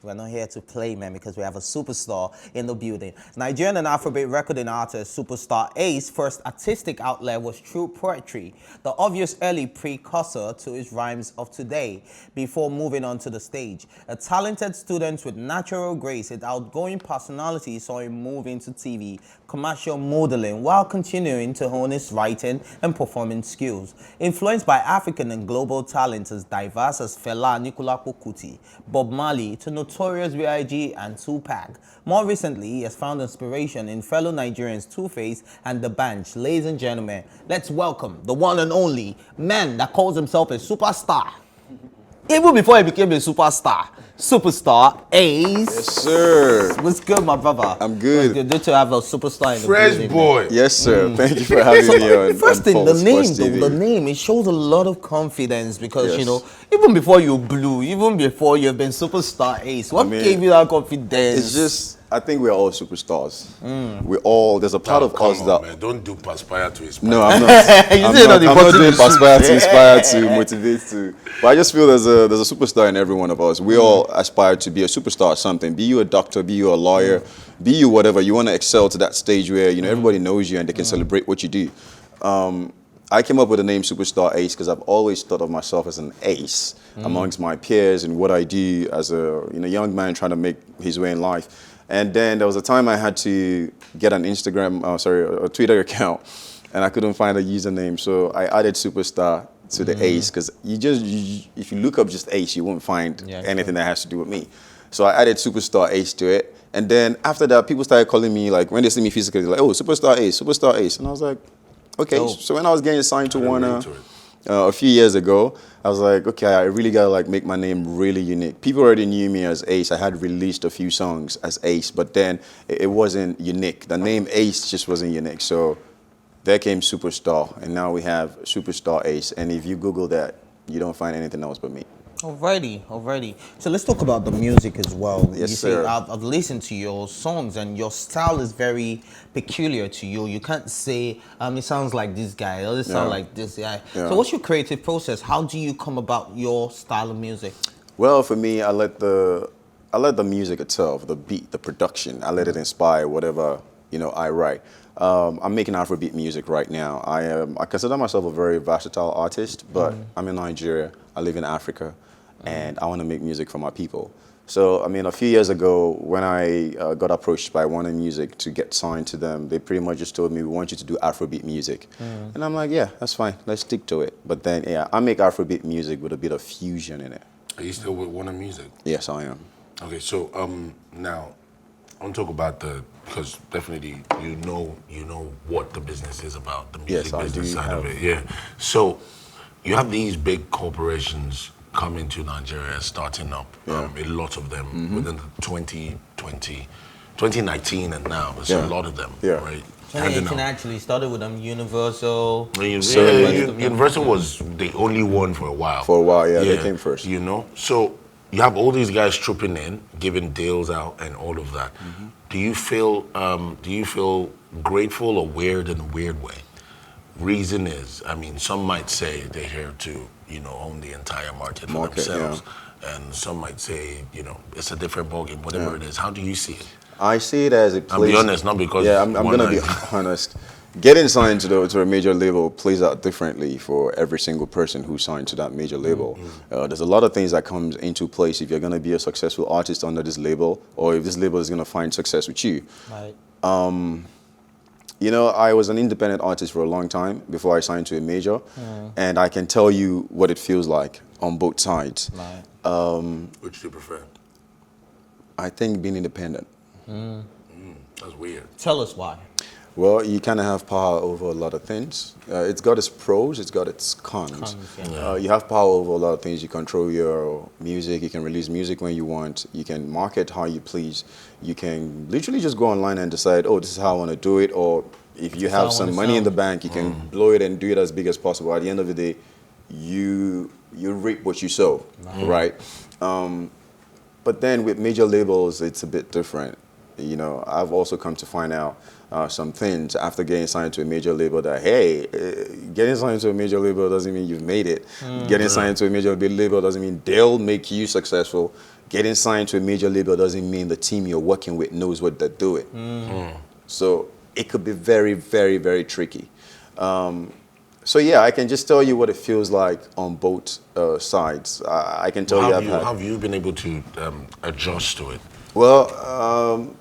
We're not here to play, man, because we have a superstar in the building. Nigerian and Afrobeat recording artist Superstar Ace' first artistic outlet was through poetry, the obvious early precursor to his rhymes of today, before moving on to the stage. A talented student with natural grace and outgoing personality saw him move into TV, commercial modeling, while continuing to hone his writing and performing skills. Influenced by African and global talents as diverse as Fela Anikulapo, Kuti, Bob Marley, to Notorious B.I.G. and Tupac. More recently, he has found inspiration in fellow Nigerians Two-Face and The Bench. Ladies and gentlemen, let's welcome the one and only man that calls himself a superstar. Even before he became a superstar, Superstar Ace. Yes, sir. What's good, my brother? I'm good. It's good to have a superstar in the Fresh building, boy. man. Yes, sir. Thank you for having me on. First thing, the name, TV. though, the name, it shows a lot of confidence because, Yes. you know, even before you blew, even before you've been Superstar Ace, what gave you that confidence? It's just, I think we're all superstars. We all, there's a part of us that... Man, don't do Perspire to Inspire. No, I'm not. I'm not doing Perspire to inspire, to motivate, to... But I just feel there's a superstar in every one of us. We all aspire to be a superstar at something. Be you a doctor, be you a lawyer, be you whatever. You want to excel to that stage where, you know, everybody knows you and they can celebrate what you do. I came up with the name Superstar Ace because I've always thought of myself as an ace amongst my peers and what I do as a young man trying to make his way in life. And then there was a time I had to get an a Twitter account, and I couldn't find a username, so I added Superstar to the Ace because if you look up just Ace, you won't find anything that has to do with me. So I added Superstar Ace to it, and then after that, people started calling me, like when they see me physically, like, oh, Superstar Ace, and I was like, okay. Oh. So when I was getting signed to Warner a few years ago, I was like, okay, I really gotta like make my name really unique. People already knew me as Ace. I had released a few songs as Ace, but then it wasn't unique. The name Ace just wasn't unique. So there came Superstar, and now we have Superstar Ace. And if you Google that, you don't find anything else but me. Alrighty. So let's talk about the music as well. Yes, you sir. See, I've listened to your songs, and your style is very peculiar to you. You can't say, it sounds like this guy, or it sounds like this guy. Yeah. So what's your creative process? How do you come about your style of music? Well, for me, I let the music itself, the beat, the production, I let it inspire whatever I write. I'm making Afrobeat music right now. I consider myself a very versatile artist, but I'm in Nigeria. I live in Africa, and I want to make music for my people. So, I mean, a few years ago, when I got approached by Warner Music to get signed to them, they pretty much just told me, we want you to do Afrobeat music. And I'm like, yeah, that's fine. Let's stick to it. But then, yeah, I make Afrobeat music with a bit of fusion in it. Are you still with Warner Music? Yes, I am. Okay, so now I want to talk about because definitely you know what the business is about, the music business side of it. Yeah. So you have these big corporations coming to Nigeria, starting up, a lot of them within the 2019 and now. There's a lot of them, right? 2018 actually started with Universal. Universal was the only one for a while. For a while, they came first. You know, so you have all these guys trooping in, giving deals out, and all of that. Do you feel grateful or weird in a weird way? Reason is, I mean, some might say they're here to, own the entire market for themselves. And some might say, it's a different ballgame, whatever it is. How do you see it? I see it as a place... I'll be honest, not because... Yeah, I'm going to be honest. Getting signed to a major label plays out differently for every single person who's signed to that major label. There's a lot of things that comes into place if you're going to be a successful artist under this label, or if this label is going to find success with you. Right. I was an independent artist for a long time before I signed to a major, and I can tell you what it feels like on both sides. Right. Which do you prefer? I think being independent. That's weird. Tell us why. Well, you kind of have power over a lot of things. It's got its pros, it's got its cons. You have power over a lot of things. You control your music, you can release music when you want, you can market how you please. You can literally just go online and decide, oh, this is how I want to do it, or if you have some money in the bank, you can blow it and do it as big as possible. At the end of the day, you reap what you sow, right? But then with major labels, it's a bit different. you know, I've also come to find out some things after getting signed to a major label that, hey, getting signed to a major label doesn't mean you've made it. Getting signed to a major label doesn't mean they'll make you successful. Getting signed to a major label doesn't mean the team you're working with knows what they're doing. So it could be very, very, very tricky. So yeah, I can just tell you what it feels like on both sides. I can tell How you, have you been able to adjust to it? Well,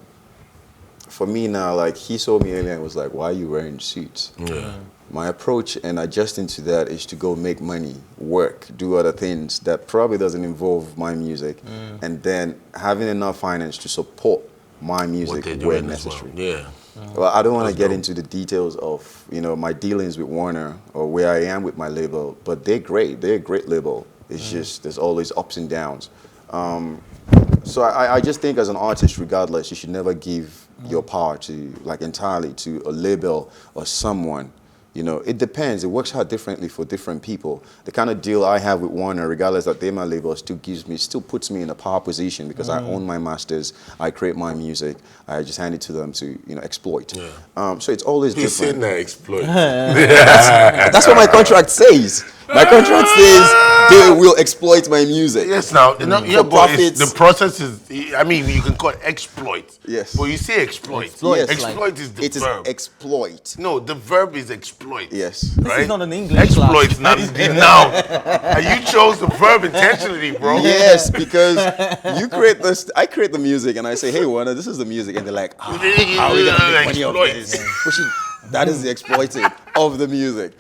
for me now, like he saw me earlier and was like, "Why are you wearing suits?" Yeah. My approach and adjusting to that is to go make money, work, do other things that probably doesn't involve my music, and then having enough finance to support my music where necessary. Well. Yeah. Well, I don't want to get into the details of, you know, my dealings with Warner or where I am with my label, but they're great. They're a great label. It's just there's always ups and downs. So I just think as an artist, regardless, you should never give your power to like entirely to a label or someone. You know, it depends. It works out differently for different people. The kind of deal I have with Warner, regardless that they're my label, still puts me in a power position because I own my masters. I create my music. I just hand it to them to, you know, exploit. Yeah. So it's always He's different. saying that exploit. That's what my contract says. My contract says they will exploit my music. Yes, now, you know, yeah, For but profits. the process is, I mean, you can call it exploit. Yes. But you say exploit. Yes, Exploit is the It is verb. exploit. No, the verb is exploit. Yes. This is not an English Exploit class. now. And you chose the verb intentionally, bro. Yes, because you create this. I create the music, and I say, "Hey, Warner, this is the music," and they're like, "How are we gonna make money off this?" That is the exploiting of the music.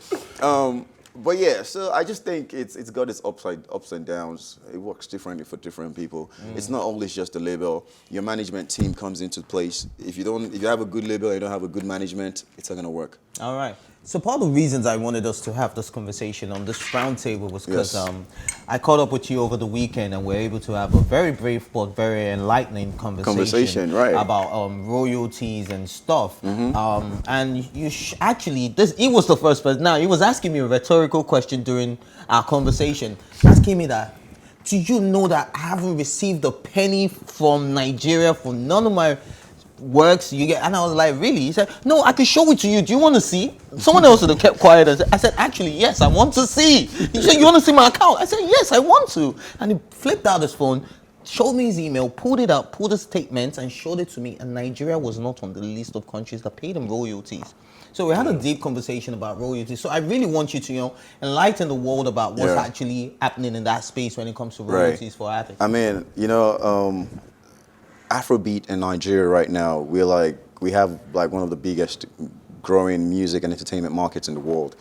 But yeah, so I just think it's got its ups and downs. It works differently for different people. It's not always just the label. Your management team comes into place. If you have a good label and you don't have a good management, it's not gonna work. All right. So part of the reasons I wanted us to have this conversation on this roundtable was because Yes. I caught up with you over the weekend and we're able to have a very brief but very enlightening conversation right. about royalties and stuff. And you actually, it was the first person. Now, he was asking me a rhetorical question during our conversation, asking me that, do you know that I haven't received a penny from Nigeria for none of my works you get? And I was like, really? He said, no, I can show it to you. Do you want to see? Someone else would have kept quiet. And I said, actually, yes, I want to see. He said, you want to see my account? I said, yes, I want to. And he flipped out his phone, showed me his email, pulled it out, pulled his statements, and showed it to me. And Nigeria was not on the list of countries that paid him royalties. So we had a deep conversation about royalties. So I really want you to, you know, enlighten the world about what's actually happening in that space when it comes to royalties for artists. I mean, you know, Afrobeat in Nigeria right now, we have like one of the biggest growing music and entertainment markets in the world.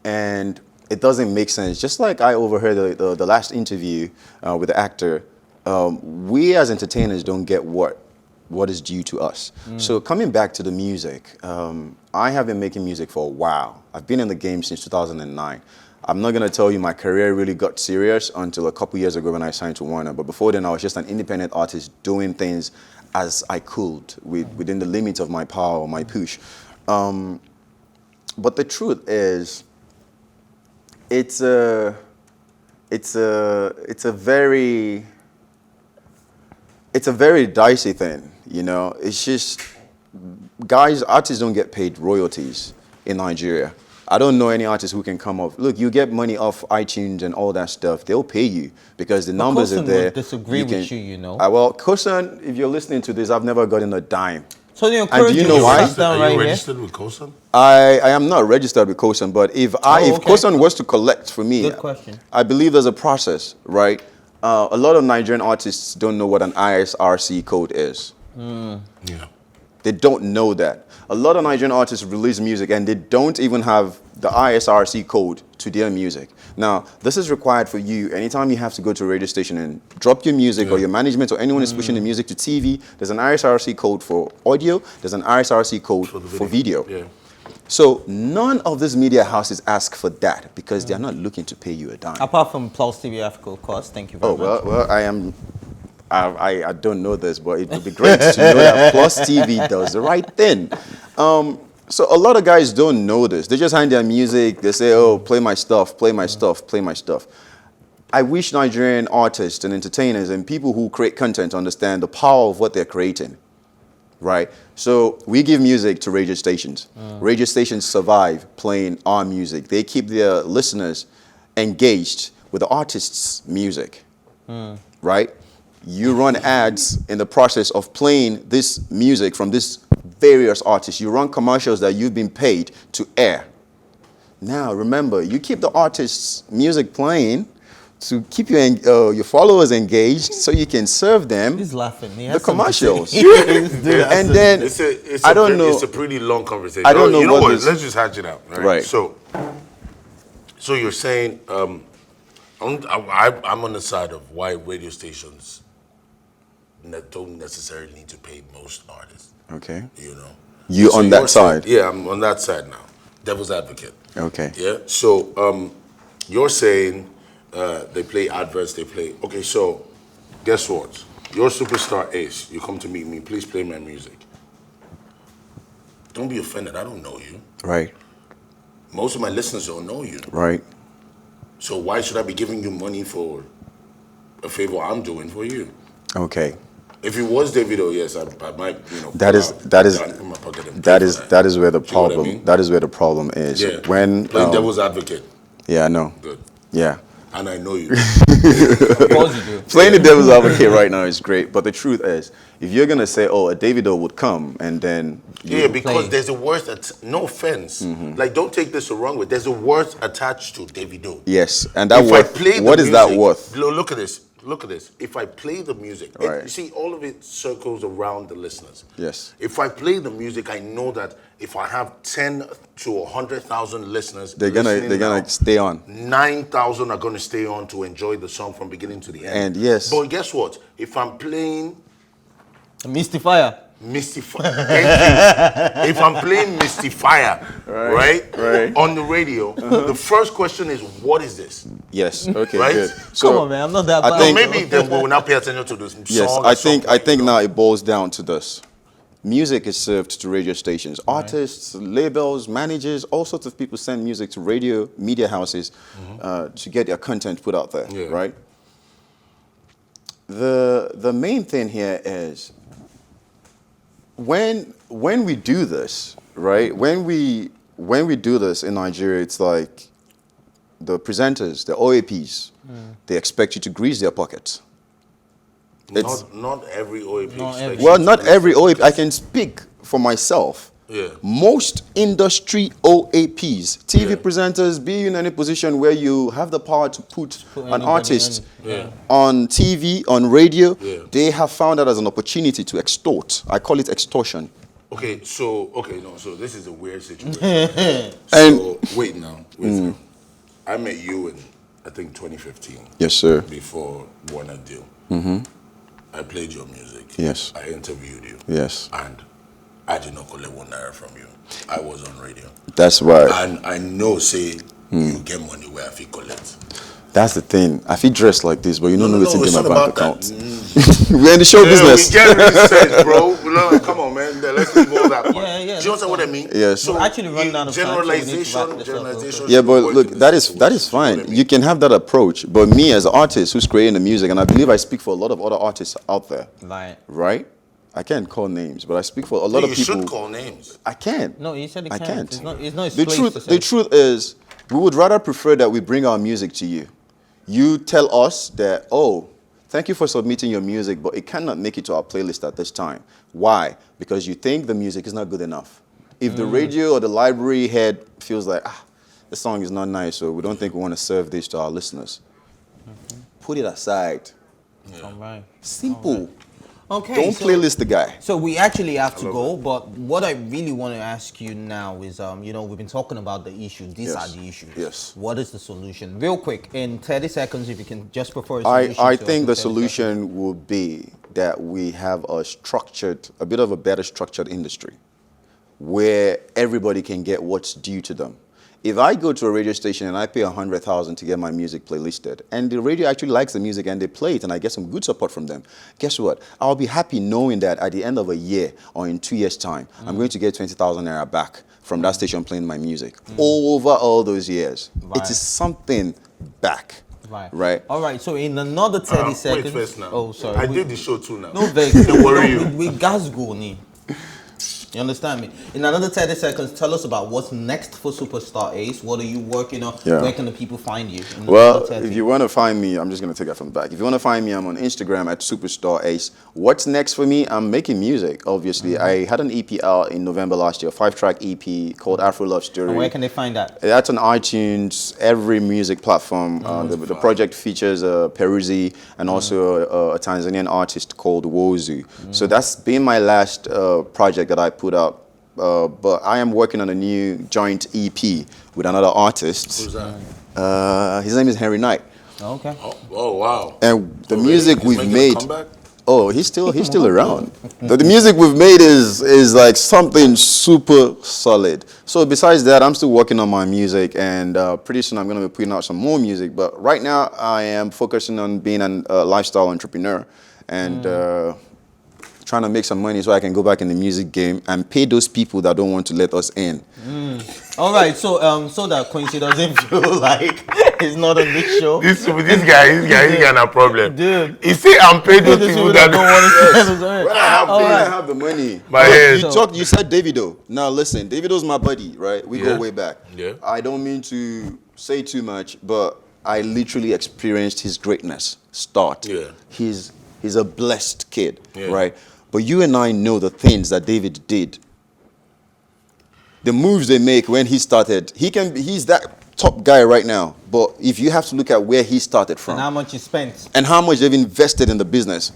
And it doesn't make sense. Just like I overheard the last interview with the actor, we as entertainers don't get what is due to us. So coming back to the music, I have been making music for a while. I've been in the game since 2009. I'm not gonna tell you my career really got serious until a couple years ago when I signed to Warner. But before then, I was just an independent artist doing things as I could within the limits of my power or my push. But the truth is, it's a very dicey thing, you know. It's just, guys, artists don't get paid royalties in Nigeria. I don't know any artist who can come off. Look, you get money off iTunes and all that stuff. They'll pay you because the numbers are there. Would disagree with you know. Well, COSON, if you're listening to this, I've never gotten a dime. So you And do you know why? Are you registered with COSON? I am not registered with COSON, but if COSON was to collect for me, Good question. I believe there's a process, right? A lot of Nigerian artists don't know what an ISRC code is. Yeah. They don't know that. A lot of Nigerian artists release music and they don't even have the ISRC code to their music. Now, this is required for you. Anytime you have to go to a radio station and drop your music or your management or anyone is pushing the music to TV, there's an ISRC code for audio, there's an ISRC code for video. Yeah. So none of these media houses ask for that because they're not looking to pay you a dime. Apart from PlusTvAfrica, of course. Thank you very much. Well, I don't know this, but it would be great to know that Plus TV does the right thing. So a lot of guys don't know this. They just hand their music. They say, oh, play my stuff, play my stuff, play my stuff. I wish Nigerian artists and entertainers and people who create content understand the power of what they're creating. right? So we give music to radio stations. Radio stations survive playing our music. They keep their listeners engaged with the artist's music, right? You run ads in the process of playing this music from this various artists. You run commercials that you've been paid to air. Now, remember, you keep the artist's music playing to keep your followers engaged so you can serve them He's laughing. He the has something to commercials. say. And then, I don't know. It's a pretty long conversation. I don't know You know what what? this- Let's just hatch it out. Right. Right. So you're saying I'm on the side of why radio stations don't necessarily need to pay most artists. Okay. You know. You So on you're that saying- side. Yeah, I'm on that side now. Devil's advocate. Okay. Yeah. So you're saying they play adverts, they play. Okay, so guess what? You're superstar Ace. You come to meet me. Please play my music. Don't be offended. I don't know you. Right. Most of my listeners don't know you. Right. So why should I be giving you money for a favor I'm doing for you? Okay. If it was Davido, yes, I might, That is in my pocket and pay that for is that is where the Do you know what I problem mean? that is where the problem is. Yeah. When Play devil's advocate. yeah, I know. Good. Yeah. And I know you. Of course you do. Playing the devil's advocate right now is great, but the truth is, if you're gonna say, "Oh, a Davido would come," and then Yeah, because Play. there's a word no offense. Like, don't take this the wrong way. There's a word attached to Davido. yes, and that If I worth, play the what is that music- worth? Look at this. Look at this. If I play the music, Right. you see, all of it circles around the listeners. Yes. If I play the music, I know that if I have 10 to 100,000 listeners, They're gonna now, stay on. 9,000 are gonna stay on to enjoy the song from beginning to the end. And yes. But guess what? If I'm playing Mystifier. Mystifier. Thank you. If I'm playing Mystifier, right, on the radio, the first question is, what is this? Yes. Okay. Right? Good. So Come on, man. I'm not that I bad. So think- maybe then we will now pay attention to this yes, song. I at some think point, you know? now it boils down to this. Music is served to radio stations. Artists, labels, managers, all sorts of people send music to radio media houses to get their content put out there. Yeah. Right. The main thing here is when we do this, right? When we do this in Nigeria, it's like the presenters, the OAPs, they expect you to grease their pockets. It's Not every OAP. Not expects every- you well, to not do every something. OAP. I can speak for myself. Yeah. Most industry OAPs, TV Yeah. presenters, be in any position where you have the power to put an anybody artist in. Yeah. on TV, on radio, Yeah. they have found that as an opportunity to extort. I call it extortion. So this is a weird situation. And- So wait now. I met you in I think 2015. Yes, sir. Before Warner deal. I played your music. Yes. I interviewed you. Yes. And I did not collect 1 naira from you. I was on radio. That's why. And I know say you get money where I feel collect. That's the thing. I feel dressed like this, but you don't know what's in it's my not bank about account. that. We're in the show business. We get research, bro. Come on, man. Let's leave all that part. Yeah, Do you understand what I mean? Yes. We're actually running out of time, so we need to wrap generalization, this up real quick. Yeah, but should look, work in that this is situation, fine. you know what I You mean? can have that approach. But me as an artist who's creating the music, and I believe I speak for a lot of other artists out there, Right. right? I can't call names, but I speak for a lot of You people. should call names. I can't. No, you said it I can't. can't. It's not his The place truth, to say. the truth is, we would rather prefer that we bring our music to you. You tell us that, oh, thank you for submitting your music, but it cannot make it to our playlist at this time. Why? Because you think the music is not good enough. If the radio or the library head feels like, this song is not nice, so we don't think we want to serve this to our listeners, put it aside. All right. Simple. Okay. Don't so- playlist the guy. So we actually have to go, but what I really want to ask you now is, we've been talking about the issues. These Yes. are the issues. Yes. What is the solution? Real quick, in 30 seconds, if you can just prefer a I solution. think to the 30 seconds. solution would be that we have a bit of a better structured industry where everybody can get what's due to them. If I go to a radio station and I pay 100,000 to get my music playlisted, and the radio actually likes the music and they play it and I get some good support from them, guess what? I'll be happy knowing that at the end of a year or in 2 years' time, I'm going to get 20,000 naira back from that station playing my music over all those years. Right. It is something back. Right. Right. All right. So in another 30 Wait seconds. first now. Oh, sorry. I did the show too now. No vex. Don't worry you. We gas go ni. You understand me? In another 30 seconds, tell us about what's next for Superstar Ace. What are you working on? Yeah. Where can the people find you? In Well, another 30? if you want to find me, I'm just going to take that from the back. If you want to find me, I'm on Instagram at Superstar Ace. What's next for me? I'm making music, obviously. I had an EP out in November last year, a 5-track EP called Afro Love Story. And where can they find that? That's on iTunes, every music platform. The project features Peruzzi and also a Tanzanian artist called Wozu. So that's been my last project that I put out. But I am working on a new joint EP with another artist. Who's that? His name is Henry Knight. Okay. Oh wow. And the Oh, music really? He's we've making a made. comeback? Oh, he's still around. The music we've made is like something super solid. So besides that, I'm still working on my music, and pretty soon I'm going to be putting out some more music. But right now, I am focusing on being a lifestyle entrepreneur and trying to make some money so I can go back in the music game and pay those people that don't want to let us in. All right, so that Quincy doesn't feel like he's not on this show. This guy got a problem. Dude. He say I'm paid those people that don't want to let us in. When I have the money. My head. You said Davido. Now listen, Davido's my buddy, right? We go way back. Yeah. I don't mean to say too much, but I literally experienced his greatness start. Yeah. He's a blessed kid, Yeah. right? But you and I know the things that David did. The moves they make when he started. He's that top guy right now. But if you have to look at where he started from And how much you spent. and how much they've invested in the business.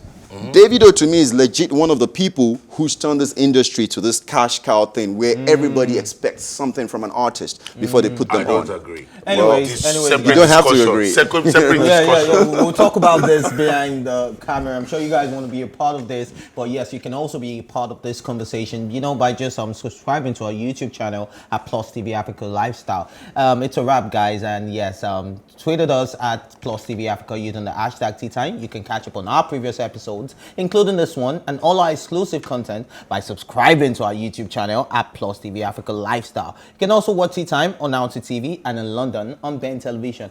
Davido to me is legit one of the people who's turned this industry to this cash cow thing where everybody expects something from an artist before they put them I don't on. agree. Anyways, Separate You don't have to discussion. agree. Separate Yeah, discussion. we'll talk about this behind the camera. I'm sure you guys want to be a part of this, but yes, you can also be a part of this conversation, by just subscribing to our YouTube channel at PlusTvAfrica Lifestyle. It's a wrap, guys, and yes, tweeted us at PlusTvAfrica using the hashtag #TeaTime. You can catch up on our previous episodes, including this one and all our exclusive content by subscribing to our YouTube channel at PlusTvAfrica Lifestyle. You can also watch Tea Time on Now TV and in London on Ben Television.